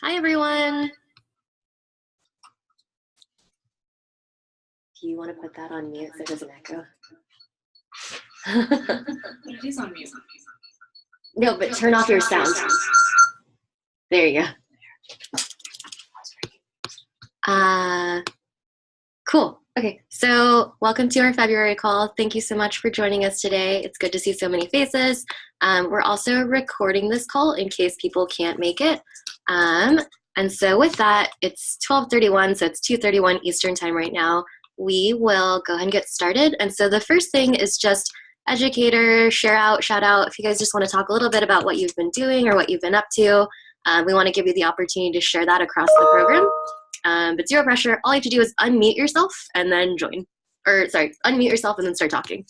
Hi, everyone. Do you want to put that on mute so it doesn't echo? It is on mute. No, but turn off your sound. There you go. Cool. Okay, so welcome to our February call. Thank you so much for joining us today. It's good to see so many faces. We're also recording this call in case people can't make it. And so with that, it's 12:31, so it's 2:31 Eastern time right now. We will go ahead and get started. And so the first thing is just educator, shout out. If you guys just want to talk a little bit about what you've been doing or what you've been up to, we want to give you the opportunity to share that across the program. But zero pressure. All you have to do is unmute yourself and then join. Or sorry, unmute yourself and then start talking.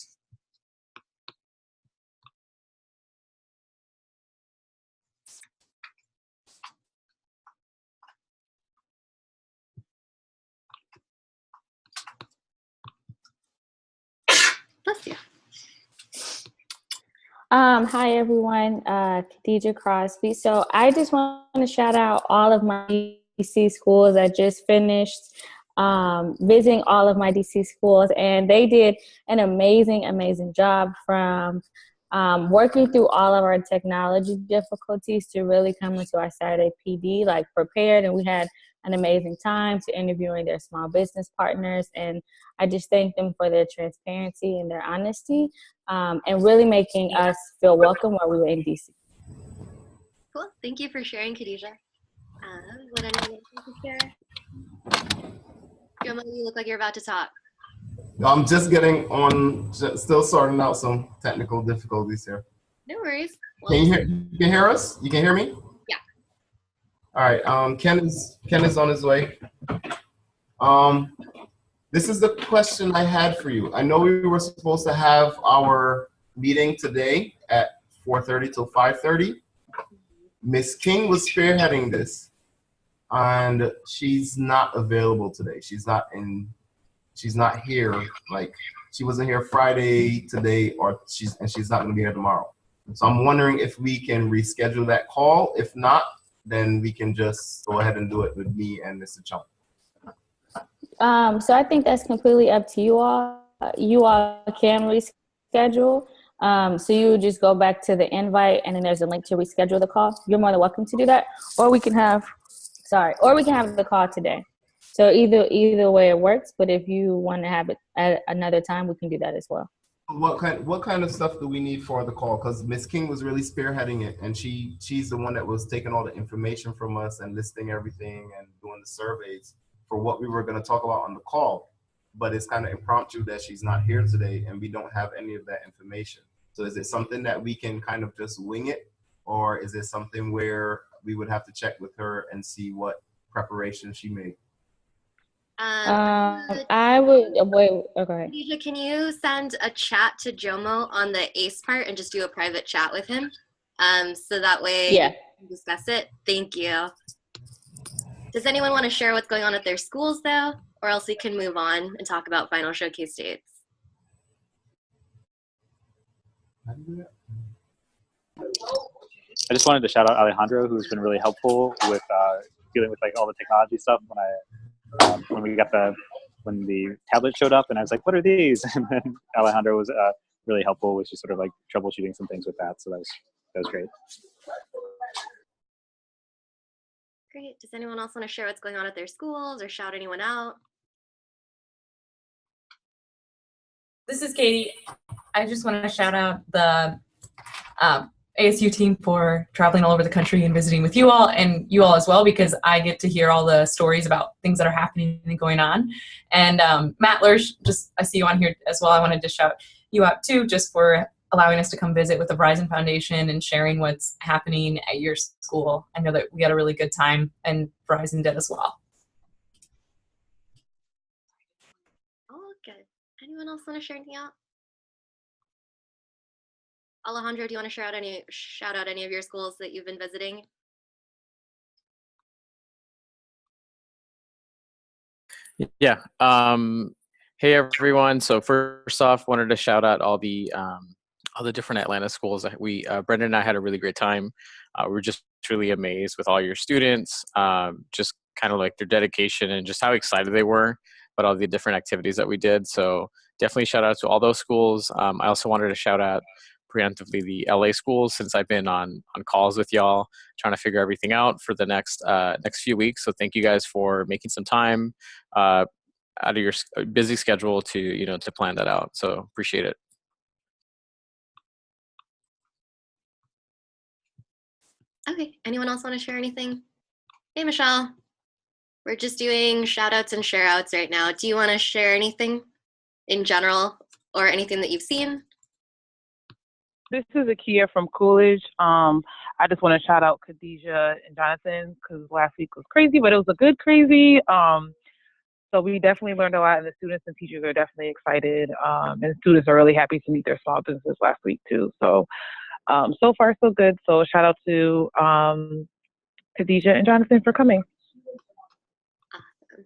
Bless you. Hi everyone, Khadija Crosby. So I just want to shout out all of my DC schools. I just finished visiting all of my DC schools, and they did an amazing job from working through all of our technology difficulties to really come into our Saturday PD like prepared, and we had an amazing time to interviewing their small business partners, and I just thank them for their transparency and their honesty, and really making us feel welcome while we were in DC. Cool. Thank you for sharing, Khadija. Would anyone else like to share? Jomo, you look like you're about to talk. I'm just getting on, still sorting out some technical difficulties here. No worries. Well, Can you hear us? You can hear me? Yeah. All right. Ken is on his way. This is the question I had for you. I know we were supposed to have our meeting today at 4:30 till 5:30. Miss King was spearheading this, and she's not available today. She's not here. Like, she wasn't here Friday, today, she's not going to be here tomorrow. So I'm wondering if we can reschedule that call. If not, then we can just go ahead and do it with me and Mr. Chunk. So I think that's completely up to you all. You all can reschedule. So you would just go back to the invite, and then there's a link to reschedule the call. You're more than welcome to do that. Or we can have the call today. So either way it works, but if you want to have it at another time, we can do that as well. What kind of stuff do we need for the call? Because Miss King was really spearheading it, and she's the one that was taking all the information from us and listing everything and doing the surveys for what we were going to talk about on the call. But it's kind of impromptu that she's not here today, and we don't have any of that information. So is it something that we can kind of just wing it, or is it something where we would have to check with her and see what preparation she made? I would wait. Okay. Khadija, can you send a chat to Jomo on the ACE part and just do a private chat with him? So that way Yeah. we can discuss it. Thank you. Does anyone want to share what's going on at their schools though? Or else we can move on and talk about final showcase dates. I just wanted to shout out Alejandro, who's been really helpful with dealing with like all the technology stuff. When the tablet showed up, and I was like, "What are these?" And then Alejandro was really helpful with just sort of like troubleshooting some things with that. So that was great. Great. Does anyone else want to share what's going on at their schools or shout anyone out? This is Katie. I just want to shout out the ASU team for traveling all over the country and visiting with you all, and you all as well, because I get to hear all the stories about things that are happening and going on. And Matt Lurch, I see you on here as well. I wanted to shout you out too, just for allowing us to come visit with the Verizon Foundation and sharing what's happening at your school. I know that we had a really good time, and Verizon did as well. Oh, good. Anyone else want to share anything out? Alejandro, do you want to shout out any of your schools that you've been visiting? Yeah. Hey everyone. So first off, wanted to shout out all the all the different Atlanta schools. We Brendan and I had a really great time. We were just truly amazed with all your students, just kind of like their dedication and just how excited they were about all the different activities that we did. So definitely shout out to all those schools. I also wanted to shout out preemptively the LA schools, since I've been on calls with y'all trying to figure everything out for the next few weeks. So thank you guys for making some time out of your busy schedule to plan that out. So appreciate it. Okay, anyone else want to share anything? Hey, Michelle. We're just doing shout outs and share outs right now. Do you want to share anything in general or anything that you've seen? This is Akia from Coolidge. I just want to shout out Khadijah and Jonathan because last week was crazy, but it was a good crazy. So we definitely learned a lot, and the students and teachers are definitely excited. And students are really happy to meet their small businesses last week too. So so far so good. So shout out to Khadijah and Jonathan for coming. Awesome.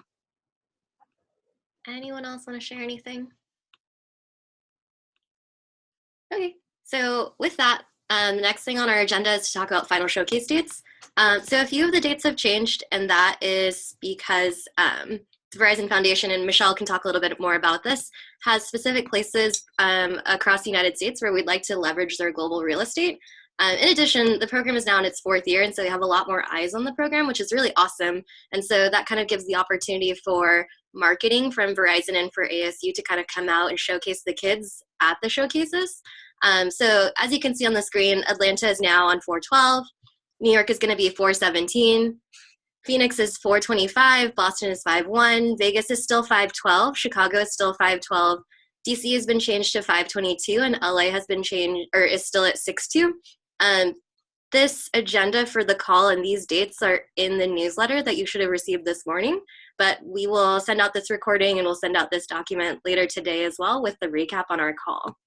Anyone else want to share anything? Okay, so with that, the next thing on our agenda is to talk about final showcase dates. So a few of the dates have changed, and that is because the Verizon Foundation, and Michelle can talk a little bit more about this, has specific places across the United States where we'd like to leverage their global real estate. In addition, the program is now in its 4th year, and so we have a lot more eyes on the program, which is really awesome. And so that kind of gives the opportunity for marketing from Verizon and for ASU to kind of come out and showcase the kids at the showcases. So as you can see on the screen, Atlanta is now on 412. New York is going to be 417. Phoenix is 425. Boston is 51. Vegas is still 512. Chicago is still 512. DC has been changed to 522, and LA has been changed, or is still at 62. This agenda for the call and these dates are in the newsletter that you should have received this morning, but we will send out this recording and we'll send out this document later today as well with the recap on our call.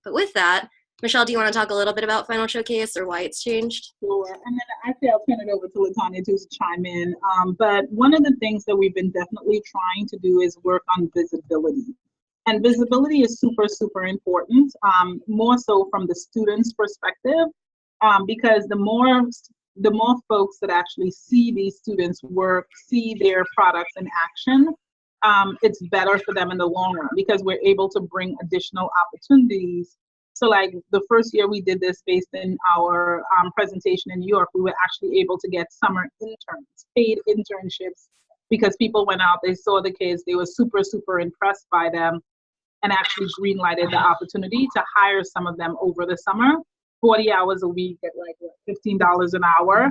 But with that, Michelle, do you want to talk a little bit about Final Showcase or why it's changed? Sure. And then actually I'll turn it over to Latanya to chime in. But one of the things that we've been definitely trying to do is work on visibility. And visibility is super, super important, more so from the students' perspective, because the more folks that actually see these students work, see their products in action, it's better for them in the long run because we're able to bring additional opportunities. So like the first year we did this based in our presentation in New York, we were actually able to get summer interns, paid internships, because people went out, they saw the kids, they were super, super impressed by them, and actually green-lighted the opportunity to hire some of them over the summer, 40 hours a week at like $15 an hour.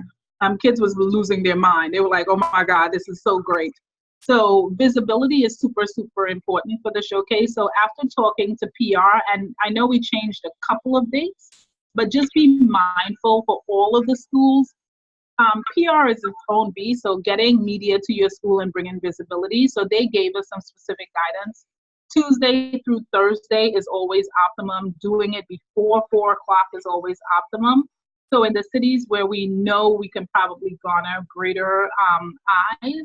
Kids was losing their mind. They were like, oh my God, this is so great. So visibility is super, super important for the showcase. So after talking to PR, and I know we changed a couple of dates, but just be mindful for all of the schools. PR is its own beast, so getting media to your school and bringing visibility. So they gave us some specific guidance. Tuesday through Thursday is always optimum. Doing it before 4 o'clock is always optimum. So in the cities where we know we can probably garner greater eyes,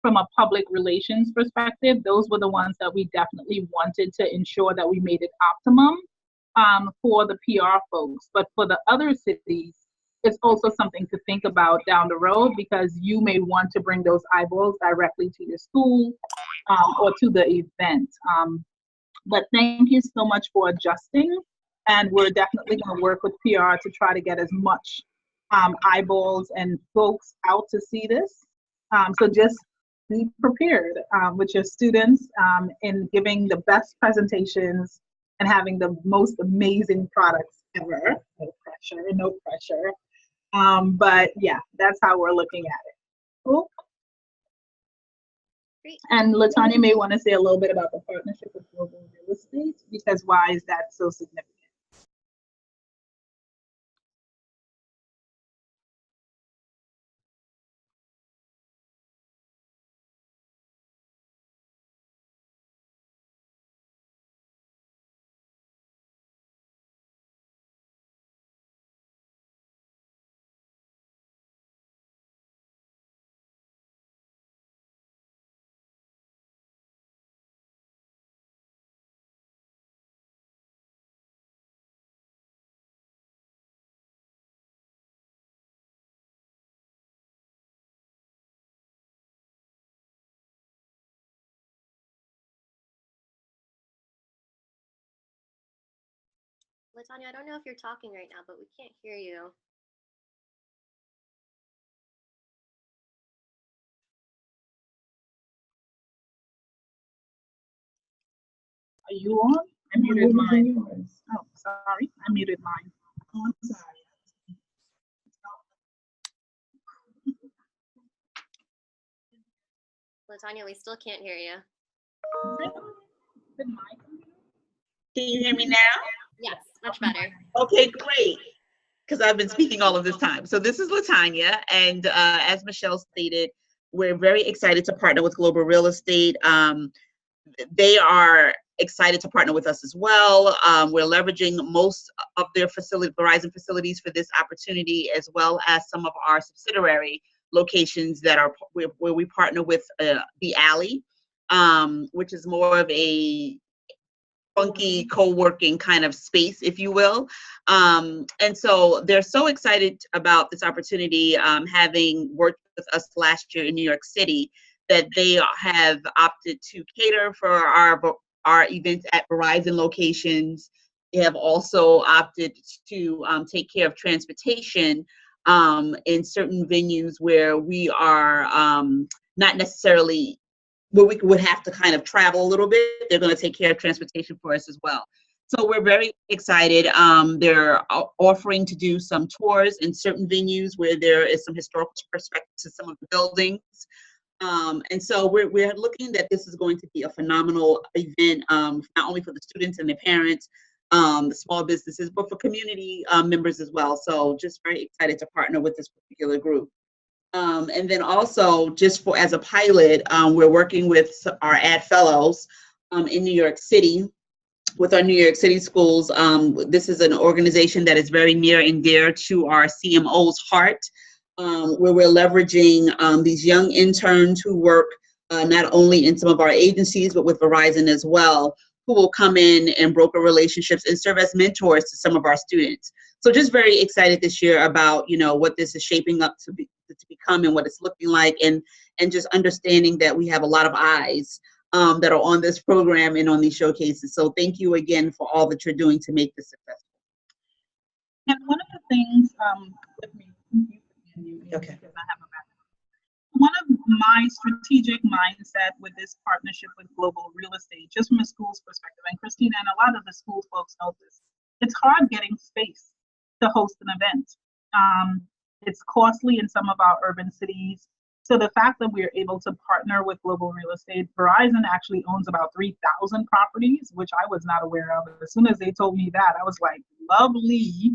from a public relations perspective, those were the ones that we definitely wanted to ensure that we made it optimum for the PR folks. But for the other cities, it's also something to think about down the road because you may want to bring those eyeballs directly to your school or to the event. But thank you so much for adjusting. And we're definitely going to work with PR to try to get as much eyeballs and folks out to see this. So just be prepared with your students in giving the best presentations and having the most amazing products ever. No pressure, no pressure. But yeah, that's how we're looking at it. Cool. Great. And Latanya may want to say a little bit about the partnership with Global Real Estate, because why is that so significant? Latanya, I don't know if you're talking right now, but we can't hear you. Are you on? I muted mine. Oh, sorry. I muted mine. Oh, I'm sorry. Latanya, we still can't hear you. Can you hear me now? Yes, much better. Okay, great. Because I've been speaking all of this time. So this is Latanya, and as Michelle stated, we're very excited to partner with Global Real Estate. They are excited to partner with us as well. We're leveraging most of their Verizon facilities for this opportunity, as well as some of our subsidiary locations that are where we partner with the Alley, which is more of a funky co-working kind of space, if you will. And so they're so excited about this opportunity, having worked with us last year in New York City, that they have opted to cater for our events at Verizon locations. They have also opted to take care of transportation in certain venues where we are not necessarily where we would have to kind of travel a little bit. They're going to take care of transportation for us as well. So we're very excited. They're offering to do some tours in certain venues where there is some historical perspective to some of the buildings. And so we're looking that this is going to be a phenomenal event, not only for the students and their parents, the small businesses, but for community members as well. So just very excited to partner with this particular group. And then also, just for as a pilot, we're working with our Ad Fellows in New York City, with our New York City schools. This is an organization that is very near and dear to our CMO's heart, where we're leveraging these young interns who work not only in some of our agencies, but with Verizon as well, who will come in and broker relationships and serve as mentors to some of our students. So just very excited this year about, what this is shaping up to become and what it's looking like, and just understanding that we have a lot of eyes that are on this program and on these showcases. So thank you again for all that you're doing to make this successful. And one of the things with me, Okay. because I have a background. One of my strategic mindset with this partnership with Global Real Estate, just from a school's perspective, and Christina and a lot of the school folks know this, it's hard getting space to host an event. It's costly in some of our urban cities. So the fact that we're able to partner with Global Real Estate, Verizon actually owns about 3,000 properties, which I was not aware of. As soon as they told me that, I was like, lovely,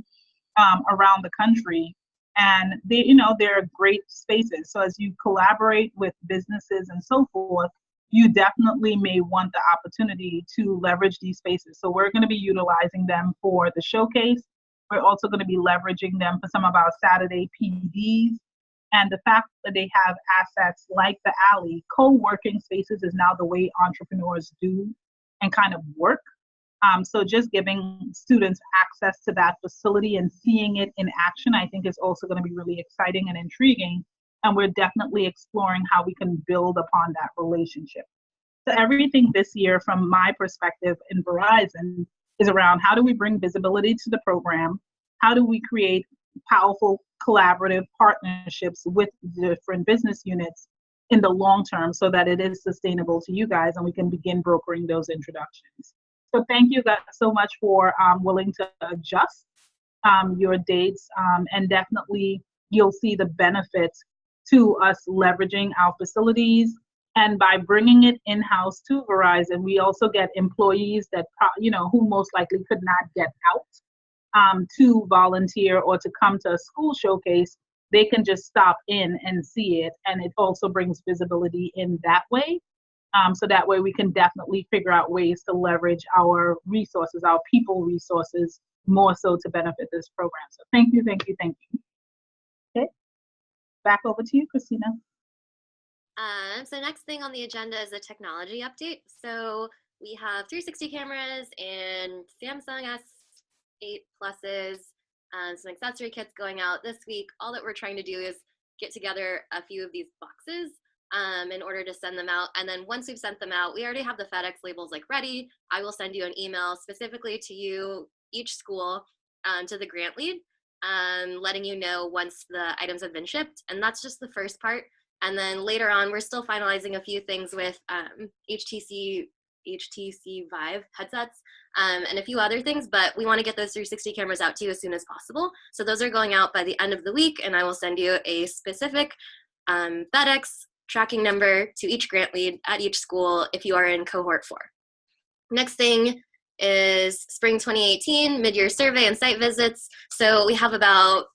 around the country. And they're great spaces. So as you collaborate with businesses and so forth, you definitely may want the opportunity to leverage these spaces. So we're going to be utilizing them for the showcase. We're also going to be leveraging them for some of our Saturday PDs. And the fact that they have assets like the Alley, co-working spaces is now the way entrepreneurs do and kind of work. So just giving students access to that facility and seeing it in action, I think is also going to be really exciting and intriguing. And we're definitely exploring how we can build upon that relationship. So everything this year, from my perspective in Verizon, is around how do we bring visibility to the program? How do we create powerful collaborative partnerships with different business units in the long term so that it is sustainable to you guys and we can begin brokering those introductions. So thank you guys so much for willing to adjust your dates, and definitely you'll see the benefits to us leveraging our facilities. And by bringing it in-house to Verizon, we also get employees that who most likely could not get out to volunteer or to come to a school showcase. They can just stop in and see it, and it also brings visibility in that way. So that way we can definitely figure out ways to leverage our resources, our people resources, more so to benefit this program. So thank you, thank you, thank you. Okay, back over to you, Christina. So next thing on the agenda is a technology update. So we have 360 cameras and Samsung S8 Pluses, some accessory kits going out this week. All that we're trying to do is get together a few of these boxes in order to send them out. And then once we've sent them out, we already have the FedEx labels ready. I will send you an email specifically to you each school to the grant lead, letting you know once the items have been shipped. And that's just the first part. And then later on, we're still finalizing a few things with HTC Vive headsets and a few other things, but we want to get those 360 cameras out to you as soon as possible. So those are going out by the end of the week, and I will send you a specific FedEx tracking number to each grant lead at each school if you are in cohort 4. Next thing is spring 2018 mid-year survey and site visits. So we have about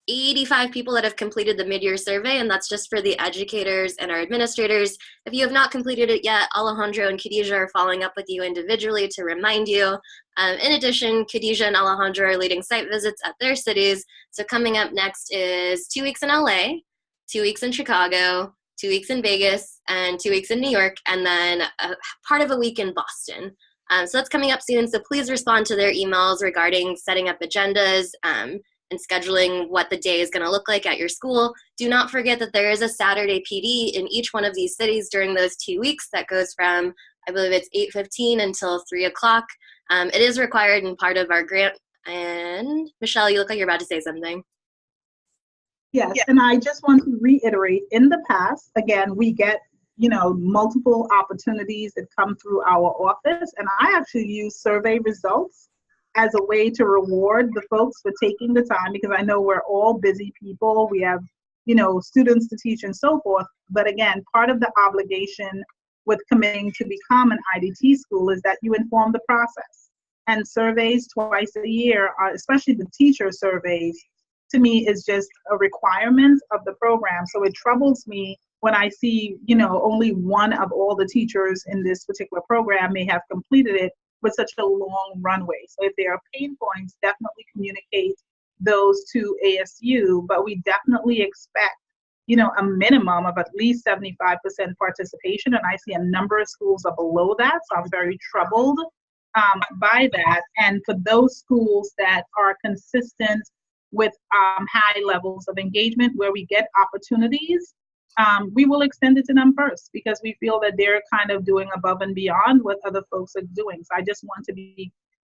85 people that have completed the mid-year survey, and that's just for the educators and our administrators. If you have not completed it yet, Alejandro and Khadija are following up with you individually to remind you. In addition, Khadija and Alejandro are leading site visits at their cities. So coming up next is 2 weeks in LA, 2 weeks in Chicago, 2 weeks in Vegas, and 2 weeks in New York, and then part of a week in Boston. So that's coming up soon, so please respond to their emails regarding setting up agendas and scheduling what the day is going to look like at your school. Do not forget that there is a Saturday PD in each one of these cities during those 2 weeks that goes from, I believe it's 8:15 until 3 o'clock. It is required and part of our grant. And Michelle, you look like you're about to say something. Yes, and I just want to reiterate, in the past, again, we get, multiple opportunities that come through our office, and I actually use survey results as a way to reward the folks for taking the time, because I know we're all busy people. We have, students to teach and so forth. But again, part of the obligation with committing to become an IDT school is that you inform the process. And surveys twice a year, especially the teacher surveys, to me is just a requirement of the program. So it troubles me when I see, only one of all the teachers in this particular program may have completed it with such a long runway. So if there are pain points, definitely communicate those to ASU, but we definitely expect, a minimum of at least 75% participation. And I see a number of schools are below that, so I'm very troubled by that. And for those schools that are consistent with high levels of engagement where we get opportunities, we will extend it to them first, because we feel that they're kind of doing above and beyond what other folks are doing. So I just want to be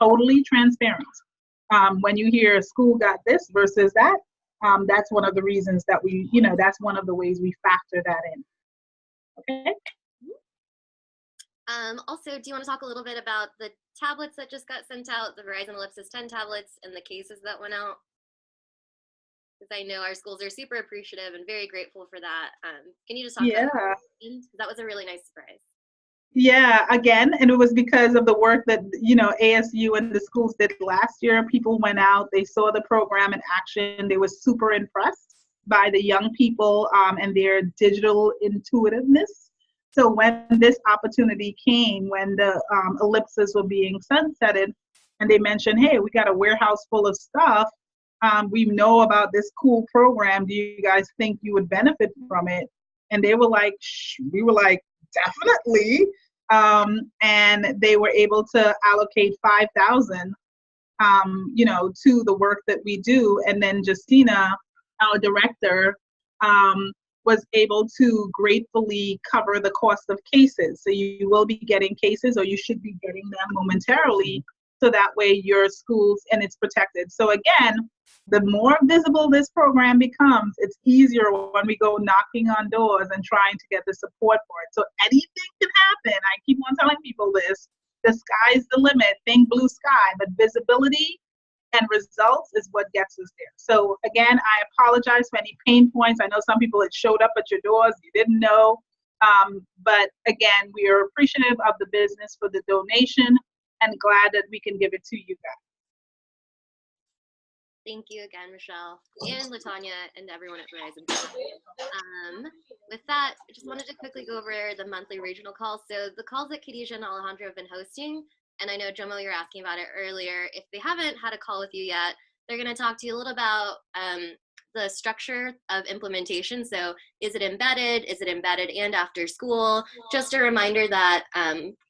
totally transparent. When you hear school got this versus that, that's one of the reasons that we, that's one of the ways we factor that in. Okay. Also, do you want to talk a little bit about the tablets that just got sent out, the Verizon Ellipsis 10 tablets, and the cases that went out? Because I know our schools are super appreciative and very grateful for that. Can you just talk about that? That was a really nice surprise. Yeah, again, and it was because of the work that, ASU and the schools did last year. People went out, they saw the program in action. They were super impressed by the young people and their digital intuitiveness. So when this opportunity came, when the ellipses were being sunsetted, and they mentioned, hey, we got a warehouse full of stuff. We know about this cool program. Do you guys think you would benefit from it? And they were like, we were like, definitely. And they were able to allocate 5,000, to the work that we do. And then Justina, our director, was able to gratefully cover the cost of cases. So you will be getting cases, or you should be getting them momentarily, so that way your schools, and it's protected. So again, the more visible this program becomes, it's easier when we go knocking on doors and trying to get the support for it. So anything can happen. I keep on telling people this. The sky's the limit. Think blue sky, but visibility and results is what gets us there. So again, I apologize for any pain points. I know some people had showed up at your doors, you didn't know. But again, we are appreciative of the business for the donation and glad that we can give it to you guys. Thank you again, Michelle, and Latanya, and everyone at Verizon. With that, I just wanted to quickly go over the monthly regional calls. So the calls that Khadija and Alejandro have been hosting, and I know, Jomo, you were asking about it earlier. If they haven't had a call with you yet, they're going to talk to you a little about the structure of implementation. So is it embedded? Is it embedded and after school? Just a reminder that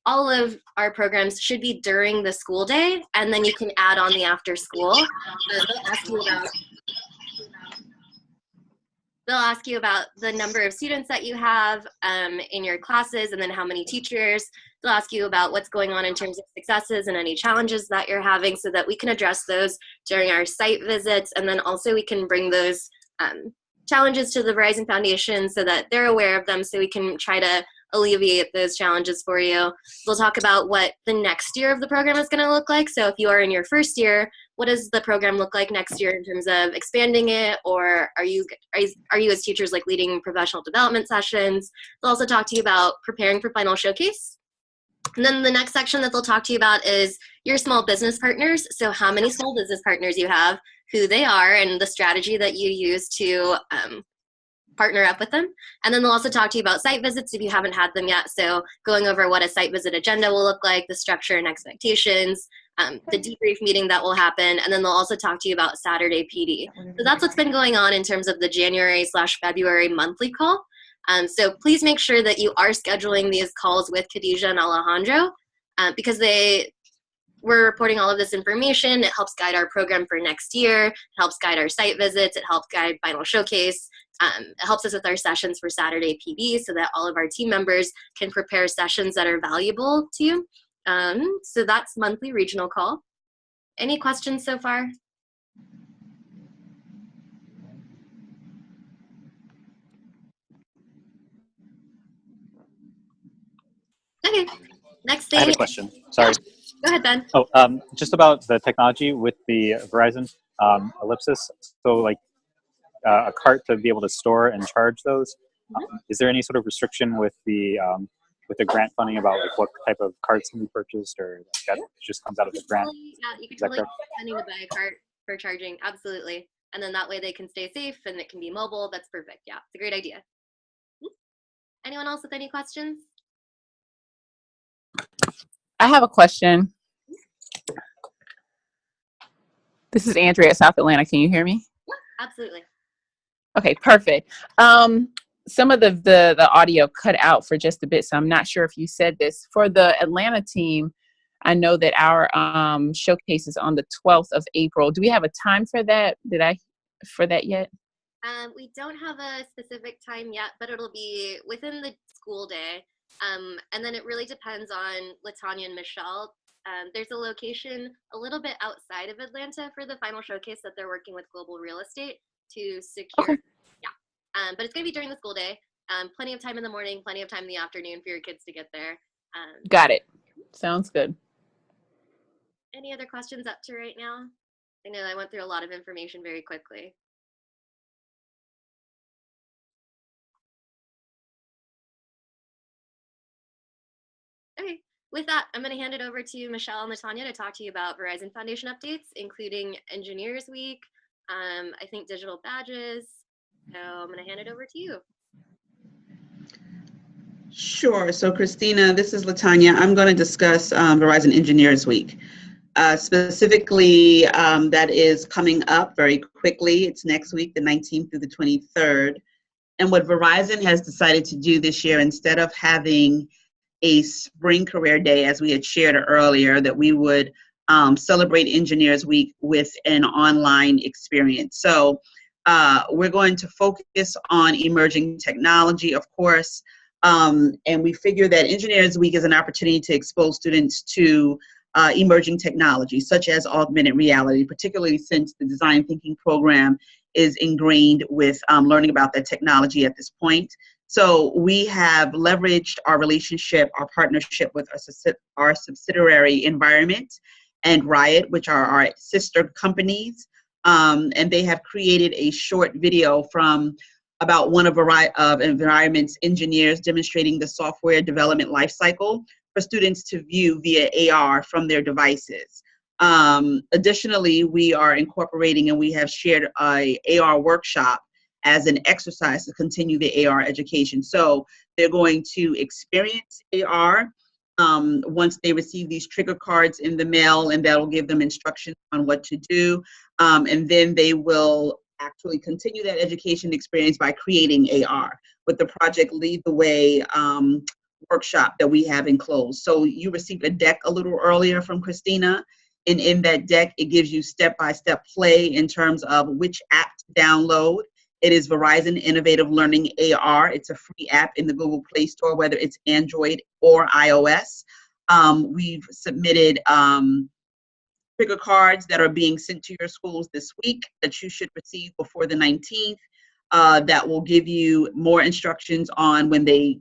all of our programs should be during the school day, and then you can add on the after school. They'll ask you about they'll ask you about the number of students that you have in your classes, and then how many teachers. They'll ask you about what's going on in terms of successes and any challenges that you're having, so that we can address those during our site visits. And then also we can bring those challenges to the Verizon Foundation so that they're aware of them, so we can try to alleviate those challenges for you. We'll talk about what the next year of the program is going to look like. So if you are in your first year, what does the program look like next year in terms of expanding it, or are you as teachers like leading professional development sessions? They'll also talk to you about preparing for Final Showcase. And then the next section that they'll talk to you about is your small business partners. So how many small business partners you have, who they are, and the strategy that you use to partner up with them. And then they'll also talk to you about site visits if you haven't had them yet. So going over what a site visit agenda will look like, the structure and expectations, the debrief meeting that will happen, and then they'll also talk to you about Saturday PD. So that's what's been going on in terms of the January/February monthly call. So please make sure that you are scheduling these calls with Khadija and Alejandro, because we're reporting all of this information. It helps guide our program for next year. It helps guide our site visits. It helps guide Final Showcase. It helps us with our sessions for Saturday PD, so that all of our team members can prepare sessions that are valuable to you. So that's monthly regional call. Any questions so far? Okay, next thing. I have a question. Sorry. Go ahead, Ben. Oh, just about the technology with the Verizon Ellipsis. So like a cart to be able to store and charge those. Is there any sort of restriction with the grant funding about like what type of carts can be purchased, or like that just comes out of the grant? Yeah, you can totally get funding to buy a cart for charging. Absolutely. And then that way they can stay safe and it can be mobile. That's perfect. Yeah, it's a great idea. Anyone else with any questions? I have a question. This is Andrea at South Atlanta. Can you hear me? Yeah, absolutely. Okay, perfect. Some of the audio cut out for just a bit, so I'm not sure if you said this. For the Atlanta team, I know that our showcase is on the 12th of April. Do we have a time for that? For that yet? We don't have a specific time yet, but it'll be within the school day. And then it really depends on LaTanya and Michelle. There's a location a little bit outside of Atlanta for the Final Showcase that they're working with Global Real Estate to secure. Okay. Yeah, but it's going to be during the school day. Plenty of time in the morning, plenty of time in the afternoon for your kids to get there. Got it. Sounds good. Any other questions up to right now? I know I went through a lot of information very quickly. Okay, with that, I'm going to hand it over to Michelle and LaTanya to talk to you about Verizon Foundation updates, including Engineers Week, I think digital badges. So I'm going to hand it over to you. Sure. So Christina, this is LaTanya. I'm going to discuss Verizon Engineers Week. Specifically, that is coming up very quickly. It's next week, the 19th through the 23rd. And what Verizon has decided to do this year, instead of having a spring career day, as we had shared earlier, that we would celebrate Engineers Week with an online experience. So we're going to focus on emerging technology, of course, and we figure that Engineers Week is an opportunity to expose students to emerging technology, such as augmented reality, particularly since the design thinking program is ingrained with learning about that technology at this point. So we have leveraged our relationship, our partnership with our subsidiary Environment and Riot, which are our sister companies. And they have created a short video from about one of Environment's engineers demonstrating the software development lifecycle for students to view via AR from their devices. Additionally, we are incorporating, and we have shared a AR workshop as an exercise to continue the AR education. So they're going to experience AR once they receive these trigger cards in the mail, and that'll give them instructions on what to do. And then they will actually continue that education experience by creating AR with the project Lead the Way workshop that we have enclosed. So you received a deck a little earlier from Christina, and in that deck, it gives you step-by-step play in terms of which app to download It is Verizon Innovative Learning AR. It's a free app in the Google Play Store, whether it's Android or iOS. We've submitted trigger cards that are being sent to your schools this week that you should receive before the 19th. That will give you more instructions on when they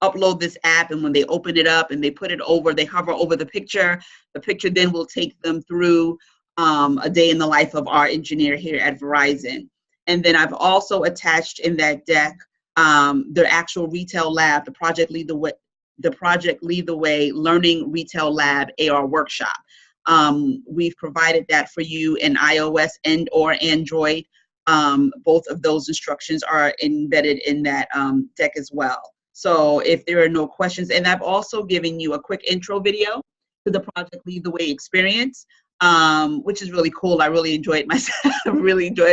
upload this app and when they open it up and they put it over, they hover over the picture then will take them through a day in the life of our engineer here at Verizon. And then I've also attached in that deck the actual retail lab, the Project Lead the Way Learning Retail Lab AR workshop. We've provided that for you in iOS and or Android. Both of those instructions are embedded in that deck as well. So if there are no questions, and I've also given you a quick intro video to the Project Lead the Way experience, which is really cool. I really enjoy it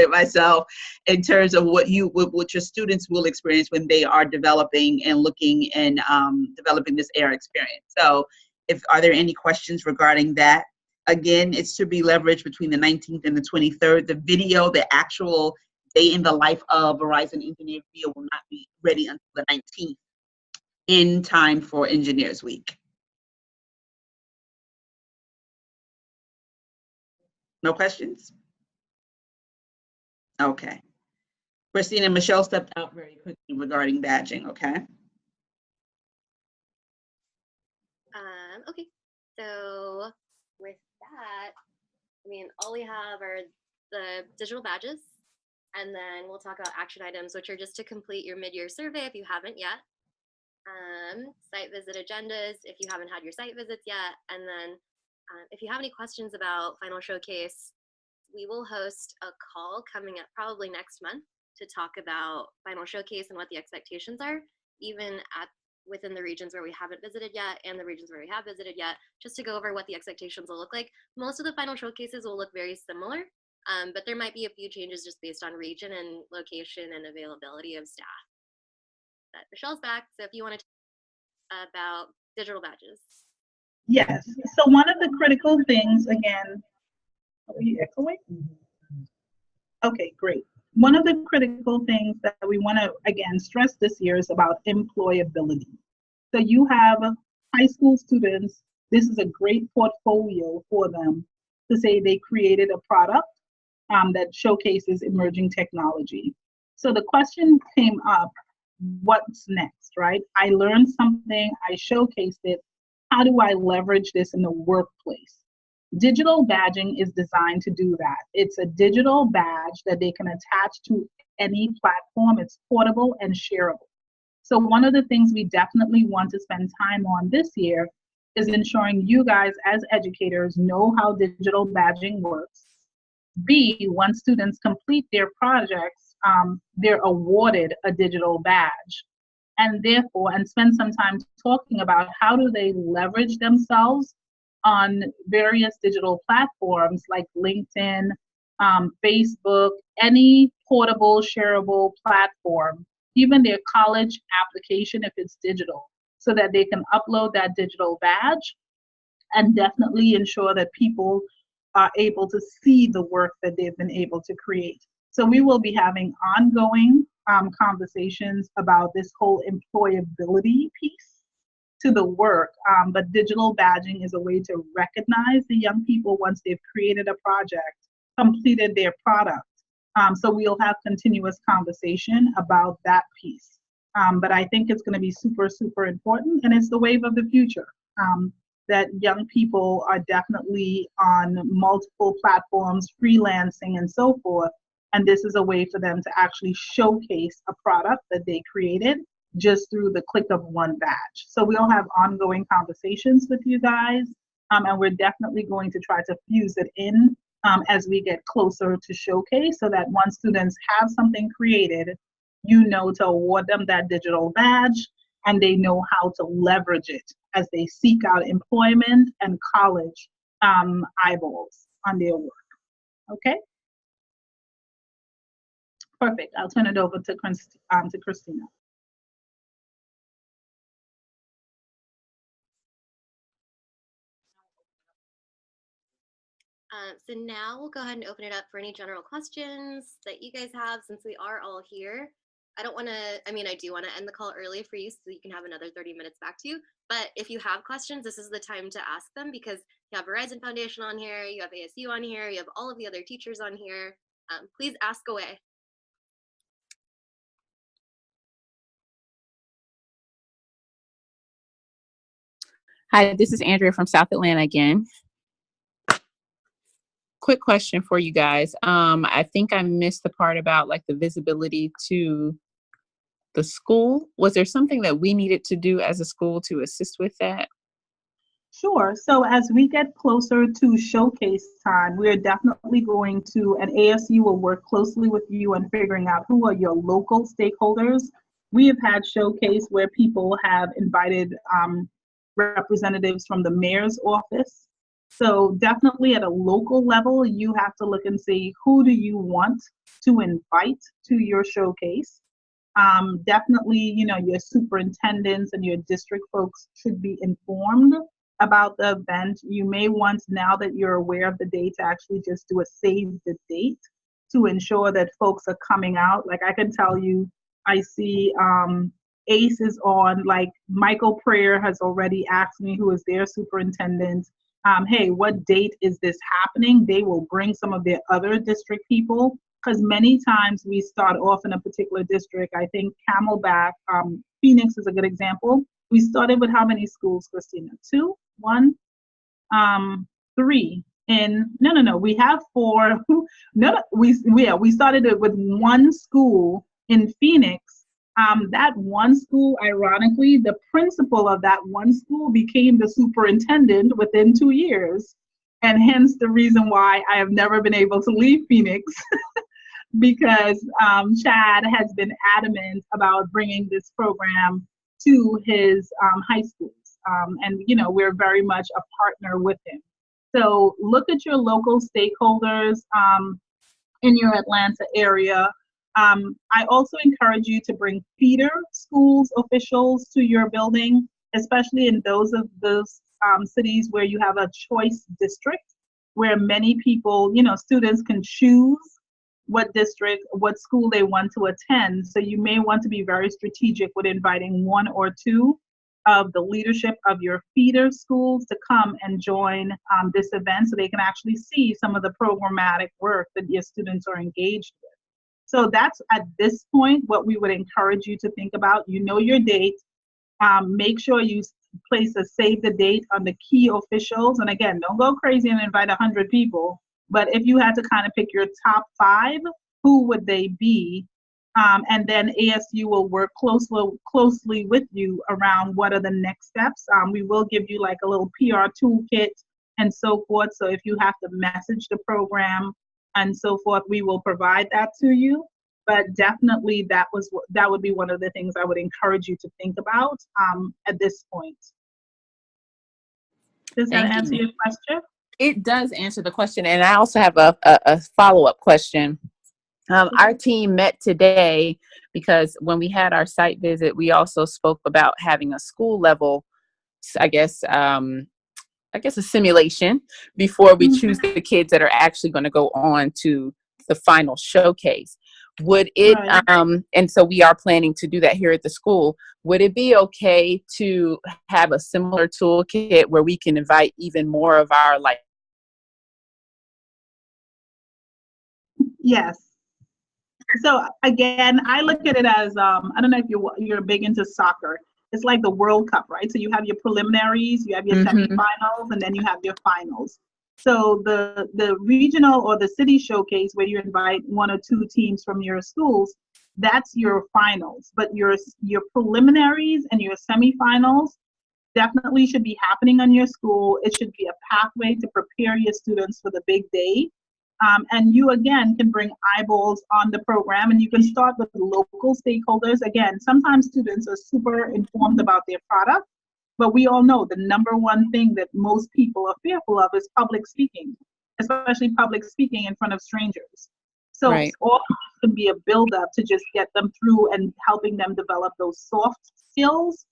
myself. In terms of what your students will experience when they are developing and looking and developing this AR experience. So are there any questions regarding that? Again, it's to be leveraged between the 19th and the 23rd. The video, the actual day in the life of Verizon Engineer video will not be ready until the 19th in time for Engineers Week. No questions? Okay. Christine and Michelle stepped out very quickly regarding badging, okay? Okay, so with that, I mean, all we have are the digital badges, and then we'll talk about action items, which are just to complete your mid-year survey if you haven't yet. Site visit agendas if you haven't had your site visits yet, and then if you have any questions about Final Showcase, we will host a call coming up probably next month to talk about Final Showcase and what the expectations are, even within the regions where we haven't visited yet and the regions where we have visited yet, just to go over what the expectations will look like. Most of the Final Showcases will look very similar, but there might be a few changes just based on region and location and availability of staff. But Michelle's back, so if you want to talk about digital badges. Yes. So one of the critical things, again, are we echoing? Okay, great. One of the critical things that we want to, again, stress this year is about employability. So you have high school students, this is a great portfolio for them to say they created a product that showcases emerging technology. So the question came up, what's next, right? I learned something, I showcased it. How do I leverage this in the workplace? Digital badging is designed to do that. It's a digital badge that they can attach to any platform. It's portable and shareable. So one of the things we definitely want to spend time on this year is ensuring you guys as educators know how digital badging works. B, once students complete their projects, they're awarded a digital badge. And therefore, and spend some time talking about how do they leverage themselves on various digital platforms like LinkedIn, Facebook, any portable, shareable platform, even their college application if it's digital, so that they can upload that digital badge and definitely ensure that people are able to see the work that they've been able to create. So we will be having ongoing conversations about this whole employability piece to the work, but digital badging is a way to recognize the young people once they've created a project, completed their product. So we'll have continuous conversation about that piece. But I think it's going to be super, super important, and it's the wave of the future. That young people are definitely on multiple platforms, freelancing and so forth, and this is a way for them to actually showcase a product that they created just through the click of one badge. So we'll have ongoing conversations with you guys, and we're definitely going to try to fuse it in as we get closer to showcase, so that once students have something created, you know to award them that digital badge, and they know how to leverage it as they seek out employment and college eyeballs on their work. Okay? Perfect. I'll turn it over to Christina. So now we'll go ahead and open it up for any general questions that you guys have since we are all here. I don't want to, I mean, I do want to end the call early for you so you can have another 30 minutes back to you. But if you have questions, this is the time to ask them because you have Verizon Foundation on here, you have ASU on here, you have all of the other teachers on here. Please ask away. Hi, this is Andrea from South Atlanta again. Quick question for you guys. I think I missed the part about like the visibility to the school. Was there something that we needed to do as a school to assist with that? Sure. So as we get closer to showcase time, we're definitely going to, and ASU will work closely with you on figuring out who are your local stakeholders. We have had showcase where people have invited representatives from the mayor's office. So definitely at a local level, you have to look and see who do you want to invite to your showcase. Definitely, you know, your superintendents and your district folks should be informed about the event. You may want, now that you're aware of the date, to actually just do a save the date to ensure that folks are coming out. Like I can tell you, I see ACE is on, like Michael Prayer has already asked me, who is their superintendent, hey, what date is this happening? They will bring some of their other district people, because many times we start off in a particular district. I think Camelback, Phoenix is a good example. We started with how many schools, Christina? 2, 1, 3. No, we have 4. We started it with 1 school in Phoenix. That 1 school, ironically, the principal of that 1 school became the superintendent within 2 years. And hence the reason why I have never been able to leave Phoenix because Chad has been adamant about bringing this program to his high schools. And, you know, we're very much a partner with him. So look at your local stakeholders in your Atlanta area. I also encourage you to bring feeder schools officials to your building, especially in those cities where you have a choice district, where many people, you know, students can choose what district, what school they want to attend. So you may want to be very strategic with inviting 1 or 2 of the leadership of your feeder schools to come and join this event so they can actually see some of the programmatic work that your students are engaged with. So that's at this point what we would encourage you to think about. You know your date. Make sure you place a save the date on the key officials. And again, don't go crazy and invite 100 people. But if you had to kind of pick your top 5, who would they be? And then ASU will work closely with you around what are the next steps. We will give you like a little PR toolkit and so forth. So if you have to message the program and so forth, we will provide that to you. But definitely that would be one of the things I would encourage you to think about at this point. Does that answer your question? It does answer the question. And I also have a follow-up question. Our team met today because when we had our site visit, we also spoke about having a school level, I guess a simulation before we choose the kids that are actually going to go on to the final showcase. Would it, and so we are planning to do that here at the school. Would it be okay to have a similar toolkit where we can invite even more of our Yes. So again, I look at it as, I don't know if you're big into soccer. It's like the World Cup, right? So you have your preliminaries, you have your semifinals, and then you have your finals. So the regional or the city showcase where you invite 1 or 2 teams from your schools, that's your finals. But your preliminaries and your semifinals definitely should be happening on your school. It should be a pathway to prepare your students for the big day. And you, again, can bring eyeballs on the program, and you can start with local stakeholders. Again, sometimes students are super informed about their product, but we all know the number one thing that most people are fearful of is public speaking, especially public speaking in front of strangers. So all can be a build-up to just get them through and helping them develop those soft skills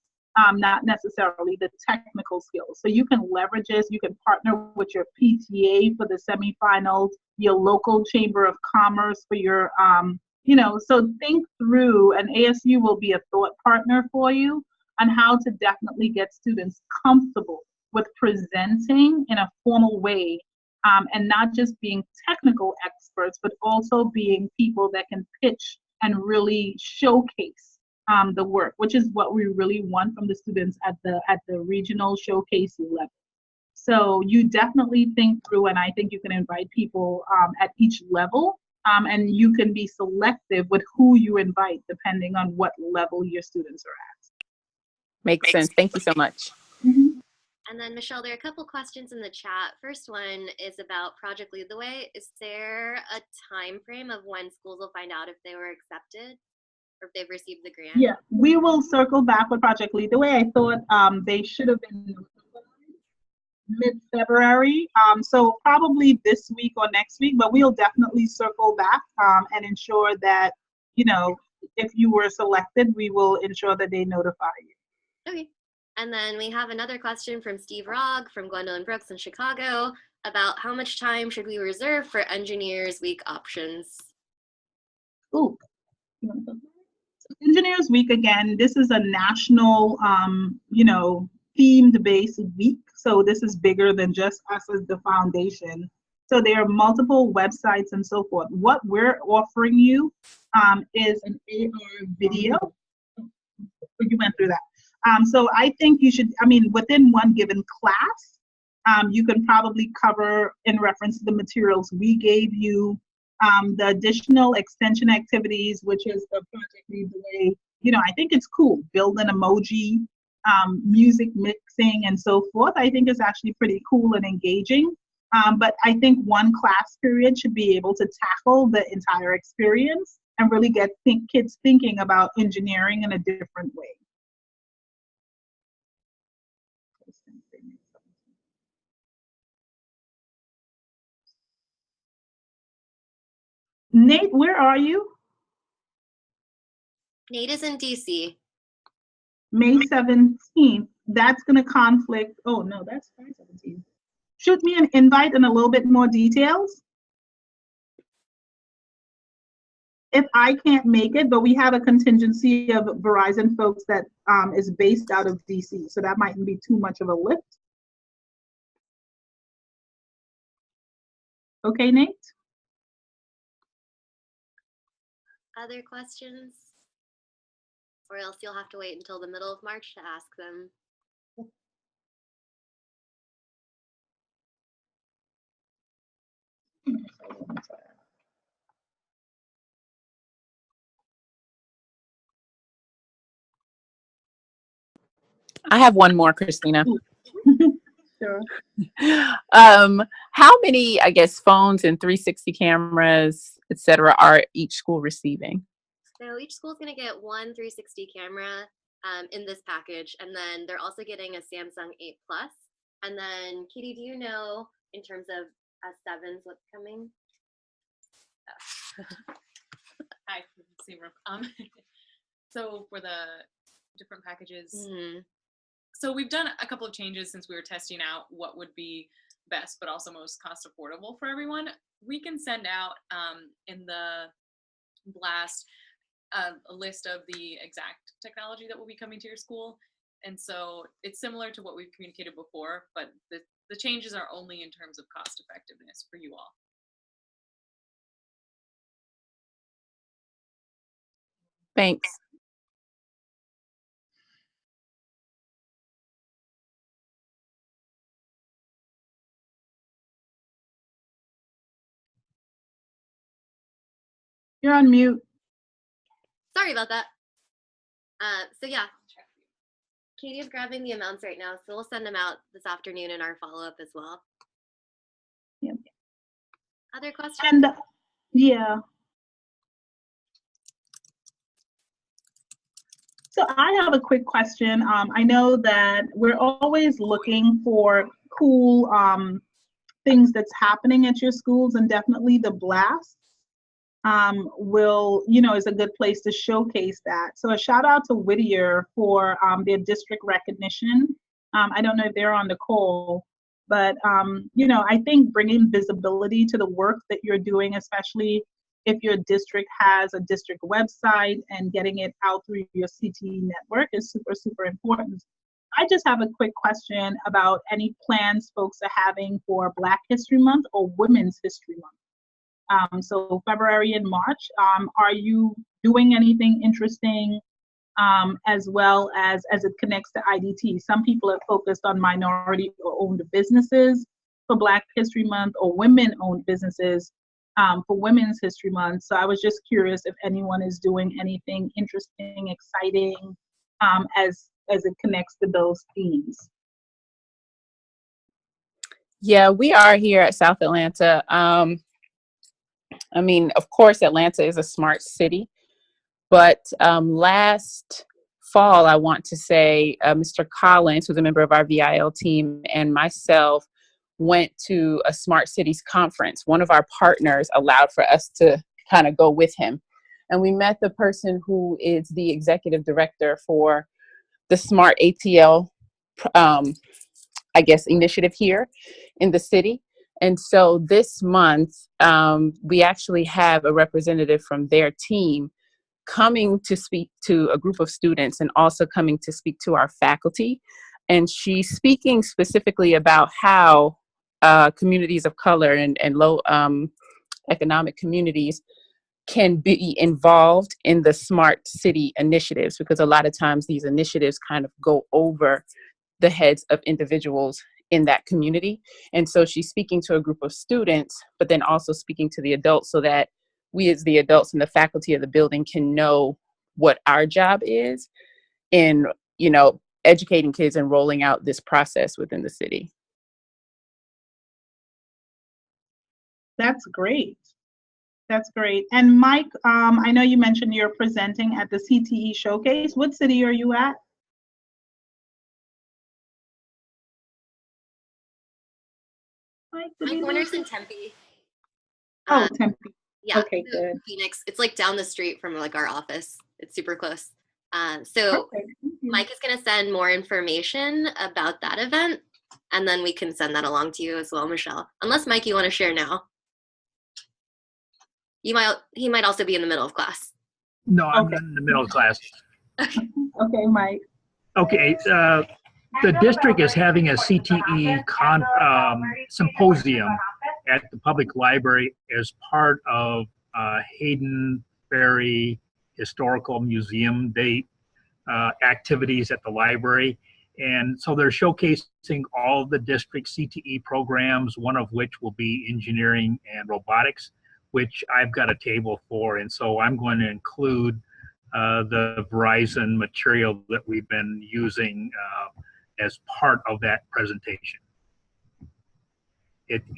not necessarily the technical skills. So you can leverage this. You can partner with your PTA for the semifinals, your local chamber of commerce for your, so think through, and ASU will be a thought partner for you on how to definitely get students comfortable with presenting in a formal way, and not just being technical experts, but also being people that can pitch and really showcase the work, which is what we really want from the students at the regional showcase level. So you definitely think through, and I think you can invite people at each level, and you can be selective with who you invite depending on what level your students are at. Makes sense. Thank you so much. Mm-hmm. And then, Michelle, there are a couple questions in the chat. First one is about Project Lead the Way. Is there a time frame of when schools will find out if they were accepted or if they've received the grant? Yeah, we will circle back with Project Lead the Way. I thought they should have been mid-February, so probably this week or next week, but we'll definitely circle back and ensure that, if you were selected, we will ensure that they notify you. Okay. And then we have another question from Steve Rogg from Gwendolyn Brooks in Chicago about how much time should we reserve for Engineers Week options? Ooh. Engineers Week, again, this is a national, themed-based week. So this is bigger than just us as the foundation. So there are multiple websites and so forth. What we're offering you is an AR video. You went through that. So I think you should, within one given class, you can probably cover, in reference to the materials we gave you, the additional extension activities, which is the Project Lead the Way. I think it's cool. Build an emoji, music mixing, and so forth. I think it's actually pretty cool and engaging. But I think one class period should be able to tackle the entire experience and really get kids thinking about engineering in a different way. Nate, where are you? Nate is in DC. May 17th. That's going to conflict. Oh, no, that's 5/17. Shoot me an invite and a little bit more details. If I can't make it, but we have a contingency of Verizon folks that is based out of DC, so that mightn't be too much of a lift. Okay, Nate? Other questions? Or else you'll have to wait until the middle of March to ask them. I have one more, Christina. Sure. How many, phones and 360 cameras, et cetera, are each school receiving? So each school is going to get one 360 camera in this package, and then they're also getting a Samsung 8 Plus. And then, Katie, do you know, in terms of S7s, what's coming? Hi, Seamer. So for the different packages, so we've done a couple of changes since we were testing out what would be best, but also most cost affordable for everyone. We can send out in the blast a list of the exact technology that will be coming to your school. And so it's similar to what we've communicated before, but the changes are only in terms of cost effectiveness for you all. Thanks. You're on mute. Sorry about that. So yeah, Katie is grabbing the amounts right now, so we'll send them out this afternoon in our follow-up as well. Yep. Other questions? And yeah. So I have a quick question. I know that we're always looking for cool things that's happening at your schools, and definitely the blast is a good place to showcase that. So a shout out to Whittier for their district recognition. I don't know if they're on the call, but I think bringing visibility to the work that you're doing, especially if your district has a district website, and getting it out through your CTE network is super, super important. I just have a quick question about any plans folks are having for Black History Month or Women's History Month. So February and March, are you doing anything interesting as well as it connects to IDT? Some people have focused on minority-owned businesses for Black History Month, or women-owned businesses for Women's History Month. So I was just curious if anyone is doing anything interesting, exciting, as it connects to those themes. Yeah, we are here at South Atlanta. I mean, of course, Atlanta is a smart city, but last fall, I want to say, Mr. Collins, who's a member of our VIL team, and myself went to a Smart Cities conference. One of our partners allowed for us to kind of go with him. And we met the person who is the executive director for the Smart ATL, initiative here in the city. And so this month, we actually have a representative from their team coming to speak to a group of students, and also coming to speak to our faculty. And she's speaking specifically about how communities of color and low economic communities can be involved in the smart city initiatives, because a lot of times these initiatives kind of go over the heads of individuals in that community. And so she's speaking to a group of students, but then also speaking to the adults, so that we as the adults and the faculty of the building can know what our job is in, educating kids and rolling out this process within the city. That's great. That's great. And Mike, I know you mentioned you're presenting at the CTE Showcase. What city are you at? Mike, My corner's in Tempe. Oh, Tempe. Yeah. Okay, so good. Phoenix. It's like down the street from like our office. It's super close. So Mike is going to send more information about that event, and then we can send that along to you as well, Michelle. Unless, Mike, you want to share now. He might also be in the middle of class. No, I'm in the middle of class. Okay, Mike. Okay, the district is having a CTE symposium at the public library as part of Hayden Ferry Historical Museum Day activities at the library. And so they're showcasing all the district CTE programs, one of which will be engineering and robotics, which I've got a table for. And so I'm going to include the Verizon material that we've been using as part of that presentation.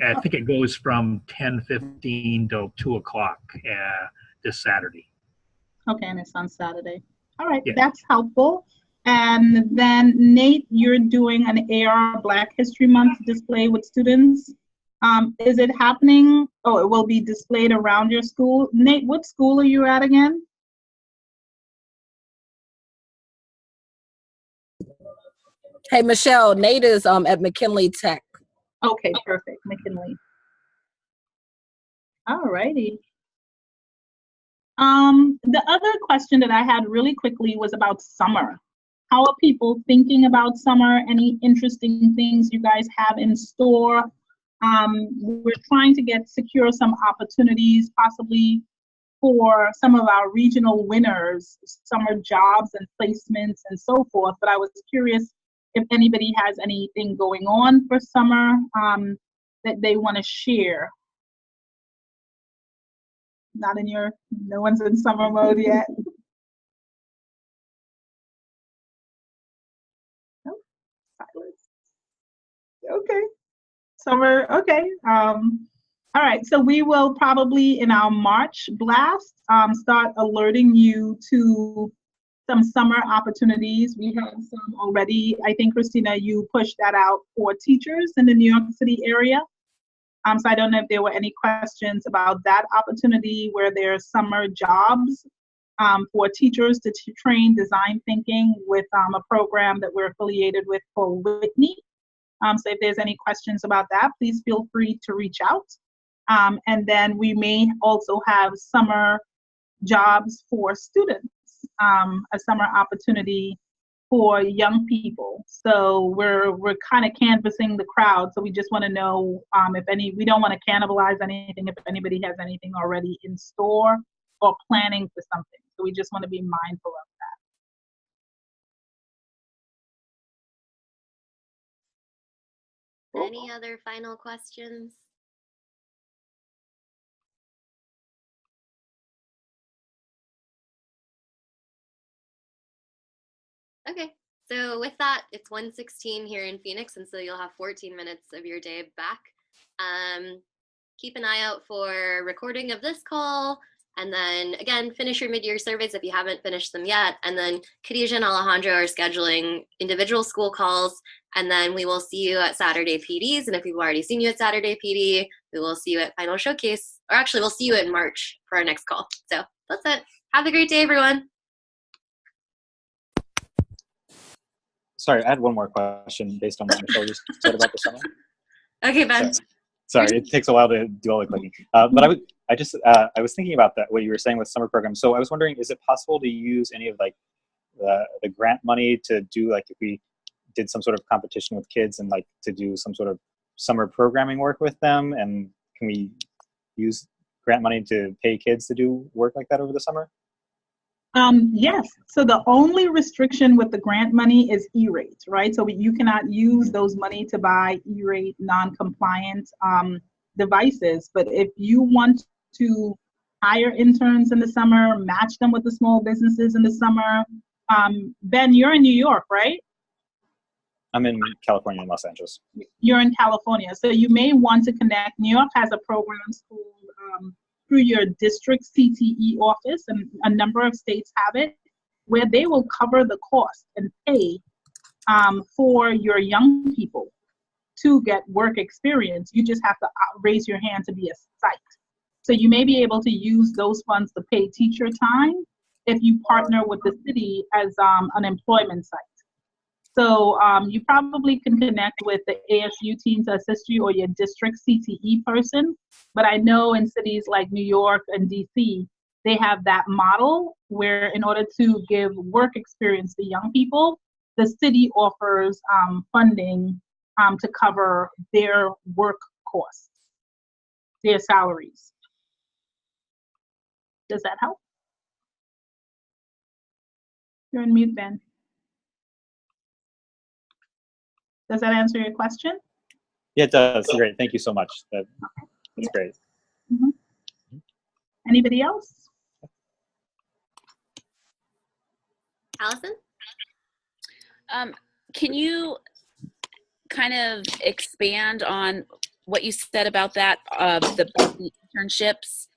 I think it goes from 10:15 till 2 o'clock this Saturday. Okay, and it's on Saturday. All right, Yeah. That's helpful. And then Nate, you're doing an AR Black History Month display with students. Is it happening? Oh, it will be displayed around your school. Nate, what school are you at again? Hey, Michelle, Nate is at McKinley Tech. Okay, perfect, McKinley. All righty. The other question that I had really quickly was about summer. How are people thinking about summer? Any interesting things you guys have in store? We're trying to secure some opportunities possibly for some of our regional winners, summer jobs and placements and so forth. But I was curious if anybody has anything going on for summer that they want to share. No one's in summer mode yet. Nope. Silence. Okay. Summer, okay. All right, so we will probably in our March blast start alerting you to some summer opportunities. We have some already. I think, Christina, you pushed that out for teachers in the New York City area. So I don't know if there were any questions about that opportunity where there's summer jobs for teachers to train design thinking with a program that we're affiliated with called Whitney. So if there's any questions about that, please feel free to reach out. And then we may also have summer jobs for students, a summer opportunity for young people. So we're kind of canvassing the crowd. So we just want to know we don't want to cannibalize anything, if anybody has anything already in store or planning for something. So we just want to be mindful of that. Any other final questions? Okay, so with that, it's 1:16 here in Phoenix, and so you'll have 14 minutes of your day back. Keep an eye out for recording of this call, and then again, finish your mid-year surveys if you haven't finished them yet. And then Khadija and Alejandro are scheduling individual school calls, and then we will see you at Saturday PDs. And if we've already seen you at Saturday PD, we will see you at Final Showcase, or actually we'll see you in March for our next call. So that's it. Have a great day, everyone. Sorry, I had one more question based on what Michelle just said about the summer. Okay, Ben. Sorry, it takes a while to do all the clicking. But I was thinking about that, what you were saying with summer programs. So I was wondering, is it possible to use any of like the grant money to do, like, if we did some sort of competition with kids and like to do some sort of summer programming work with them? And can we use grant money to pay kids to do work like that over the summer? Yes. So the only restriction with the grant money is E-rate, right? So you cannot use those money to buy E-rate non-compliant devices. But if you want to hire interns in the summer, match them with the small businesses in the summer, Ben, you're in New York, right? I'm in California, in Los Angeles. You're in California. So you may want to connect. New York has a program called through your district CTE office, and a number of states have it, where they will cover the cost and pay for your young people to get work experience. You just have to raise your hand to be a site. So you may be able to use those funds to pay teacher time if you partner with the city as an employment site. So you probably can connect with the ASU team to assist you, or your district CTE person. But I know in cities like New York and DC, they have that model where in order to give work experience to young people, the city offers funding to cover their work costs, their salaries. Does that help? You're on mute, Ben. Does that answer your question? Yeah, it does. Great. Thank you so much. That's great. Mm-hmm. Anybody else? Allison? Can you kind of expand on what you said about that, the internships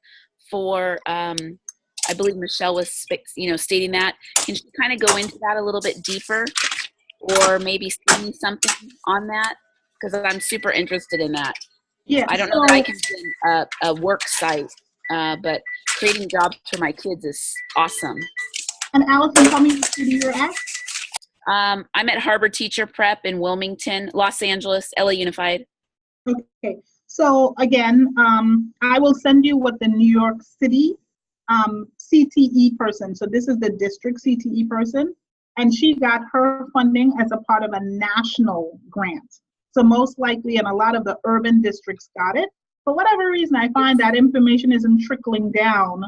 for, I believe Michelle was stating that. Can she kind of go into that a little bit deeper, or maybe send me something on that? Because I'm super interested in that. Yeah. I don't know that I can do a work site, but creating jobs for my kids is awesome. And Allison, tell me what city you're at. I'm at Harbor Teacher Prep in Wilmington, Los Angeles, LA Unified. Okay. So again, I will send you what the New York City CTE person. So this is the district CTE person, and she got her funding as a part of a national grant. So most likely, and a lot of the urban districts got it. For whatever reason, I find that information isn't trickling down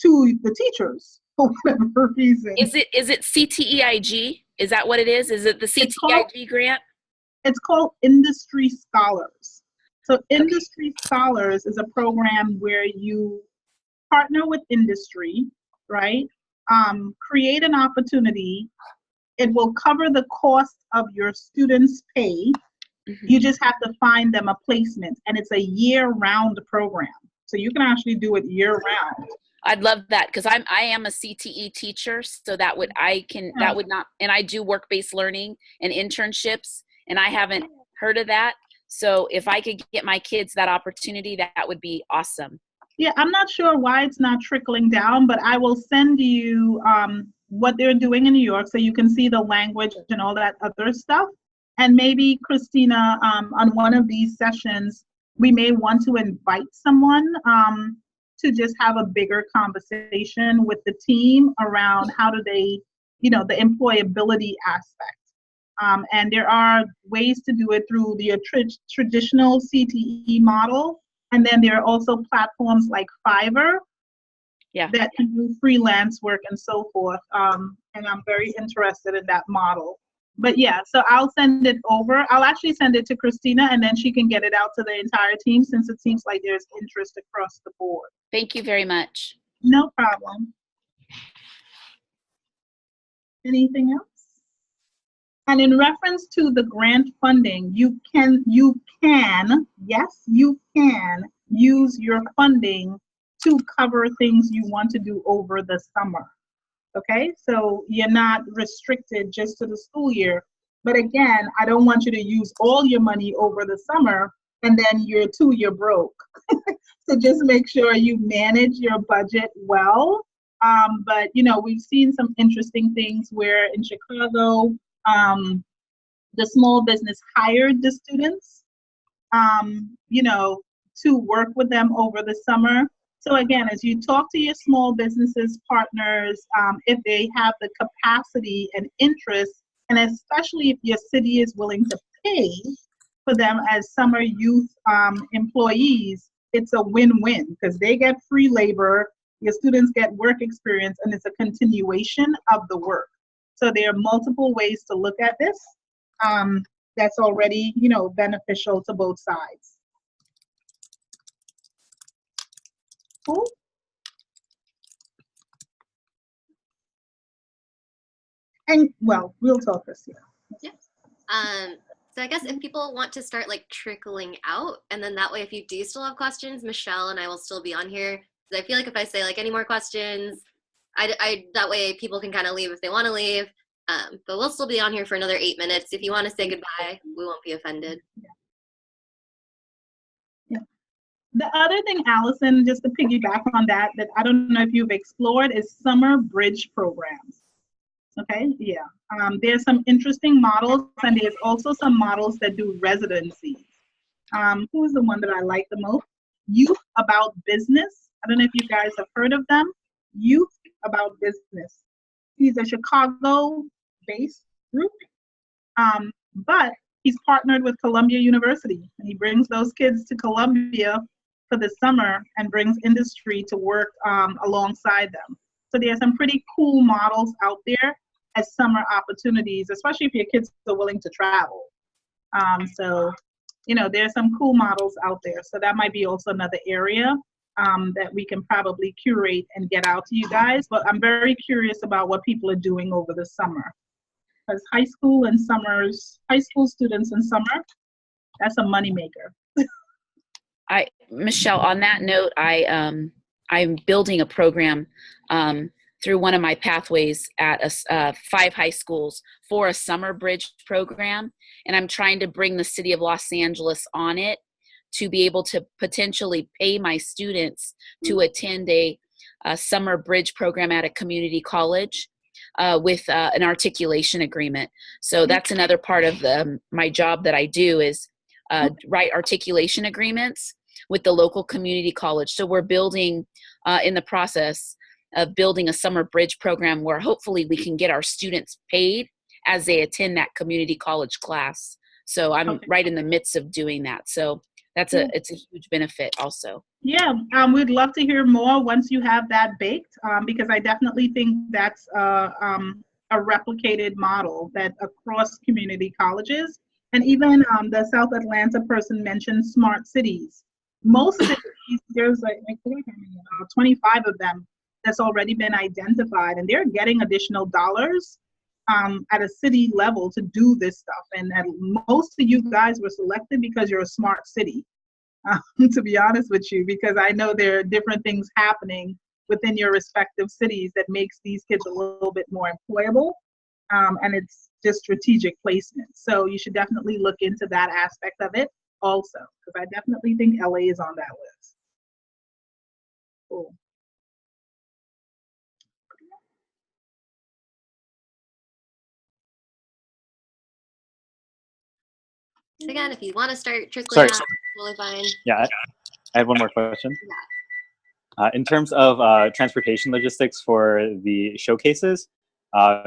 to the teachers for whatever reason. Is it CTEIG? Is that what it is? Is it the CTEIG grant? It's called Industry Scholars. So Industry Scholars is a program where you partner with industry, right? Create an opportunity. It will cover the cost of your students' pay. Mm-hmm. You just have to find them a placement, and it's a year-round program. So you can actually do it year-round. I'd love that, because I am a CTE teacher, so that would not, and I do work-based learning and internships, and I haven't heard of that. So if I could get my kids that opportunity, that would be awesome. Yeah, I'm not sure why it's not trickling down, but I will send you what they're doing in New York so you can see the language and all that other stuff. And maybe, Christina, on one of these sessions, we may want to invite someone to just have a bigger conversation with the team around how do they, the employability aspect. And there are ways to do it through the traditional CTE model. And then there are also platforms like Fiverr that can do freelance work and so forth. And I'm very interested in that model. But yeah, so I'll send it over. I'll actually send it to Christina, and then she can get it out to the entire team, since it seems like there's interest across the board. Thank you very much. No problem. Anything else? And in reference to the grant funding, you can use your funding to cover things you want to do over the summer. Okay, so you're not restricted just to the school year. But again, I don't want you to use all your money over the summer and then you're broke. So just make sure you manage your budget well. But we've seen some interesting things where in Chicago, the small business hired the students, to work with them over the summer. So again, as you talk to your small businesses partners, if they have the capacity and interest, and especially if your city is willing to pay for them as summer youth employees, it's a win-win because they get free labor, your students get work experience, and it's a continuation of the work. So there are multiple ways to look at this that's already, beneficial to both sides. Cool. And well, we'll talk this year. Yeah. So I guess if people want to start like trickling out, and then that way, if you do still have questions, Michelle and I will still be on here. Because I feel like if I say like any more questions, I that way people can kind of leave if they want to leave. But we'll still be on here for another 8 minutes. If you want to say goodbye, we won't be offended. The other thing, Allison, just to piggyback on that I don't know if you've explored is summer bridge programs. Okay, yeah. There's some interesting models, and there's also some models that do residencies. Who's the one that I like the most? Youth About Business. I don't know if you guys have heard of them. Youth About Business. He's a Chicago-based group, but he's partnered with Columbia University, and he brings those kids to Columbia for the summer and brings industry to work alongside them. So there are some pretty cool models out there as summer opportunities, especially if your kids are willing to travel. So, there's some cool models out there. So that might be also another area that we can probably curate and get out to you guys. But I'm very curious about what people are doing over the summer. Because high school students in summer, that's a moneymaker. Michelle, on that note, I'm building a program through one of my pathways at 5 high schools for a summer bridge program. And I'm trying to bring the city of Los Angeles on it to be able to potentially pay my students to attend a summer bridge program at a community college with an articulation agreement. So that's another part of my job that I do is write articulation agreements with the local community college. So we're building in the process of building a summer bridge program where hopefully we can get our students paid as they attend that community college class. So I'm right in the midst of doing that. So it's a huge benefit also. Yeah, we'd love to hear more once you have that baked, because I definitely think that's a replicated model that across community colleges, and even the South Atlanta person mentioned smart cities. Most cities, there's like 25 of them that's already been identified, and they're getting additional dollars at a city level to do this stuff. And most of you guys were selected because you're a smart city, to be honest with you, because I know there are different things happening within your respective cities that makes these kids a little bit more employable, and it's just strategic placement. So you should definitely look into that aspect of it. also, because I definitely think LA is on that list. Cool. So again, if you want to start trickling out, totally fine. Yeah, I have one more question. In terms of transportation logistics for the showcases,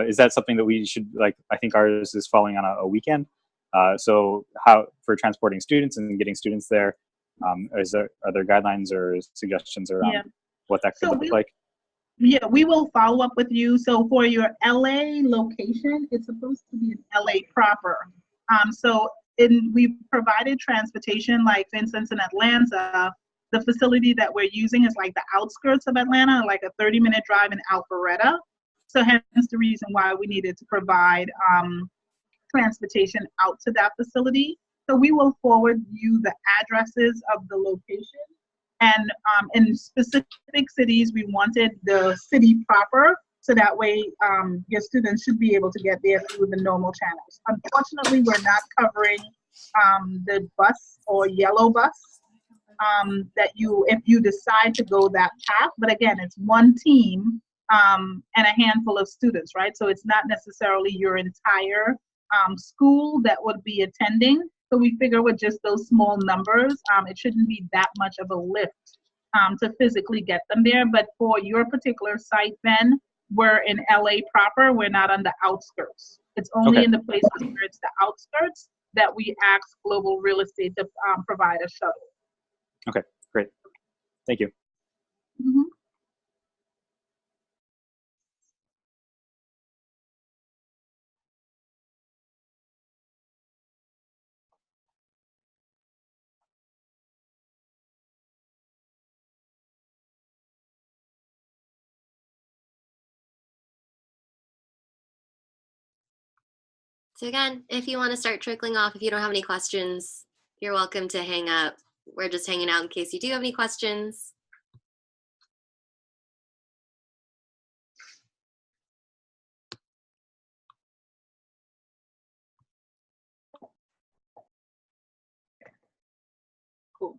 is that something that we should, like, I think ours is falling on a weekend. So how, for transporting students and getting students there, are there guidelines or suggestions around what that could look like? Yeah, we will follow up with you. So for your LA location, it's supposed to be in LA proper. We provided transportation, like for instance in Atlanta, the facility that we're using is like the outskirts of Atlanta, like a 30-minute drive in Alpharetta. So hence the reason why we needed to provide transportation out to that facility. So we will forward you the addresses of the location. And in specific cities, we wanted the city proper, so that way your students should be able to get there through the normal channels. Unfortunately, we're not covering the bus or yellow bus that if you decide to go that path. But again, it's one team and a handful of students, right? So it's not necessarily your entire school that would be attending. So we figure with just those small numbers, it shouldn't be that much of a lift to physically get them there. But for your particular site, Ben, we're in LA proper. We're not on the outskirts. It's only in the places where it's the outskirts that we ask Global Real Estate to provide a shuttle. Okay, great. Thank you. Mm-hmm. So again, if you want to start trickling off, if you don't have any questions, you're welcome to hang up. We're just hanging out in case you do have any questions. Cool.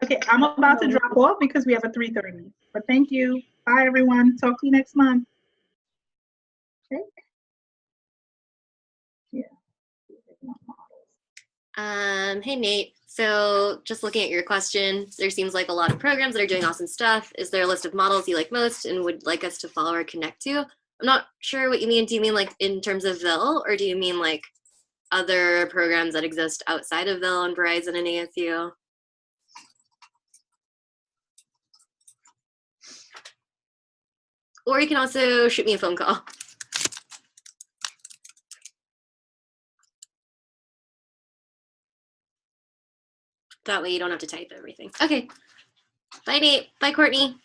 Okay, I'm about to drop off because we have a 3:30. But thank you. Bye, everyone. Talk to you next month. Okay. Hey, Nate. So just looking at your question, there seems like a lot of programs that are doing awesome stuff. Is there a list of models you like most and would like us to follow or connect to? I'm not sure what you mean. Do you mean like in terms of Ville, or do you mean like other programs that exist outside of Ville and Verizon and ASU? Or you can also shoot me a phone call. That way you don't have to type everything. Okay. Bye, Nate. Bye, Courtney.